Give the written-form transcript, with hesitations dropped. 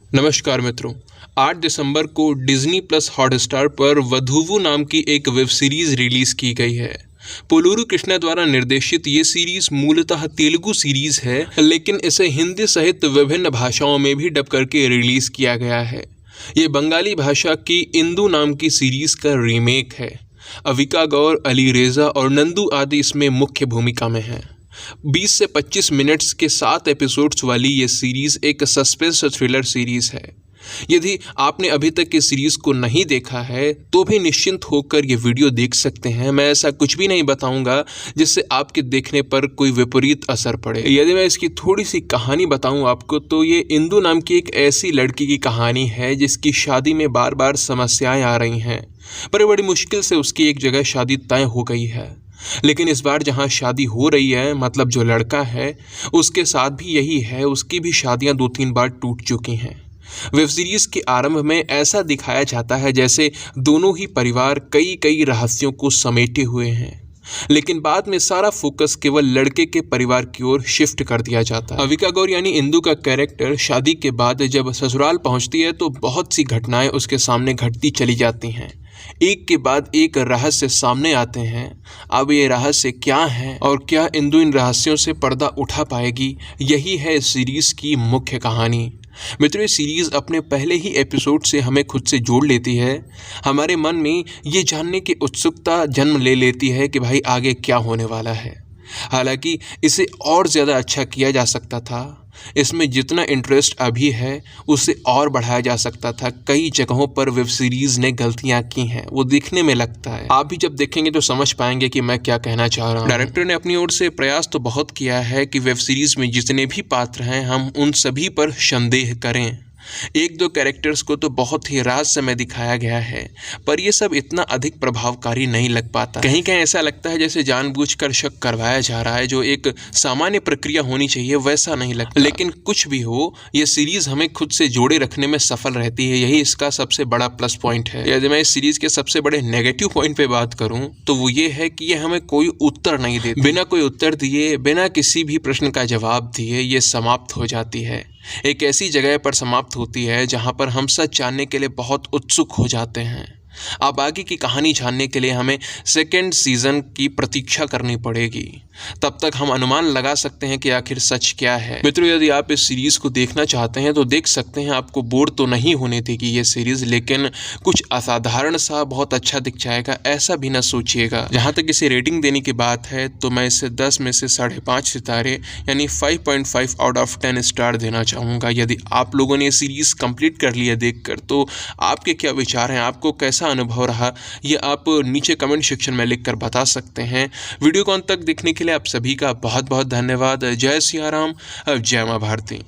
नमस्कार मित्रों। 8 दिसंबर को डिज्नी प्लस हॉटस्टार पर वधुवु नाम की एक वेब सीरीज रिलीज की गई है। पोलूरू कृष्णा द्वारा निर्देशित ये सीरीज मूलतः तेलुगु सीरीज है, लेकिन इसे हिंदी सहित विभिन्न भाषाओं में भी डब करके रिलीज किया गया है। ये बंगाली भाषा की इंदु नाम की सीरीज का रीमेक है। अविका गौर, अली रेजा और नंदू आदि इसमें मुख्य भूमिका में हैं। 20 से 25 मिनट्स के 7 एपिसोड्स वाली ये सीरीज़ एक सस्पेंस थ्रिलर सीरीज़ है। यदि आपने अभी तक इस सीरीज़ को नहीं देखा है तो भी निश्चिंत होकर ये वीडियो देख सकते हैं। मैं ऐसा कुछ भी नहीं बताऊंगा जिससे आपके देखने पर कोई विपरीत असर पड़े। यदि मैं इसकी थोड़ी सी कहानी बताऊं आपको, तो ये इंदु नाम की एक ऐसी लड़की की कहानी है जिसकी शादी में बार बार समस्याएं आ रही हैं, पर बड़ी मुश्किल से उसकी एक जगह शादी तय हो गई है। लेकिन इस बार जहां शादी हो रही है, मतलब जो लड़का है उसके साथ भी यही है। उसकी भी शादियां 2-3 बार टूट चुकी हैं। वेब सीरीज के आरंभ में ऐसा दिखाया जाता है जैसे दोनों ही परिवार कई रहस्यों को समेटे हुए हैं, लेकिन बाद में सारा फोकस केवल लड़के के परिवार की ओर शिफ्ट कर दिया जाता है। अविका गौर यानी इंदु का कैरेक्टर शादी के बाद जब ससुराल पहुंचती है तो बहुत सी घटनाएं उसके सामने घटती चली जाती हैं। एक के बाद एक रहस्य सामने आते हैं। अब ये रहस्य क्या है और क्या इंदु इन रहस्यों से पर्दा उठा पाएगी, यही है इस सीरीज की मुख्य कहानी। मित्रों, ये सीरीज अपने पहले ही एपिसोड से हमें खुद से जोड़ लेती है। हमारे मन में ये जानने की उत्सुकता जन्म ले लेती है कि भाई आगे क्या होने वाला है। हालांकि इसे और ज़्यादा अच्छा किया जा सकता था। इसमें जितना इंटरेस्ट अभी है उसे और बढ़ाया जा सकता था। कई जगहों पर वेब सीरीज ने गलतियां की हैं, वो दिखने में लगता है। आप भी जब देखेंगे तो समझ पाएंगे कि मैं क्या कहना चाह रहा हूँ। डायरेक्टर ने अपनी ओर से प्रयास तो बहुत किया है कि वेब सीरीज में जितने भी पात्र हैं हम उन सभी पर संदेह करें। 1-2 कैरेक्टर्स को तो बहुत ही रहस्यमय दिखाया गया है, पर यह सब इतना अधिक प्रभावकारी नहीं लग पाता। कहीं कहीं ऐसा लगता है जैसे जानबूझकर शक करवाया जा रहा है, जो एक सामान्य प्रक्रिया होनी चाहिए वैसा नहीं लगता। लेकिन कुछ भी हो, यह सीरीज हमें खुद से जोड़े रखने में सफल रहती है। यही इसका सबसे बड़ा प्लस पॉइंट है। यदि मैं इस सीरीज के सबसे बड़े नेगेटिव पॉइंट पे बात करूं तो वो ये है कि यह हमें कोई उत्तर नहीं देती। बिना कोई उत्तर दिए, बिना किसी भी प्रश्न का जवाब दिए ये समाप्त हो जाती है। एक ऐसी जगह पर समाप्त होती है जहां पर हम सच जानने के लिए बहुत उत्सुक हो जाते हैं। अब आगे की कहानी जानने के लिए हमें सेकेंड सीजन की प्रतीक्षा करनी पड़ेगी। तब तक हम अनुमान लगा सकते हैं कि आखिर सच क्या है। मित्रों, यदि आप इस सीरीज को देखना चाहते हैं तो देख सकते हैं। आपको बोर तो नहीं होने देगी ये सीरीज, लेकिन कुछ असाधारण सा बहुत अच्छा दिख जाएगा, ऐसा भी ना सोचिएगा। जहां तक इसे रेटिंग देने की बात है तो मैं इसे 10 में से 5.5 सितारे यानी 5.5 आउट ऑफ 10 स्टार देना चाहूँगा। यदि आप लोगों ने ये सीरीज कंप्लीट कर लिया देखकर, तो आपके क्या विचार हैं, आपको कैसा अनुभव रहा, ये आप नीचे कमेंट सेक्शन में लिखकर बता सकते हैं। वीडियो को अंत तक देखने के लिए आप सभी का बहुत बहुत धन्यवाद। जय सिया राम, जय मां भारती।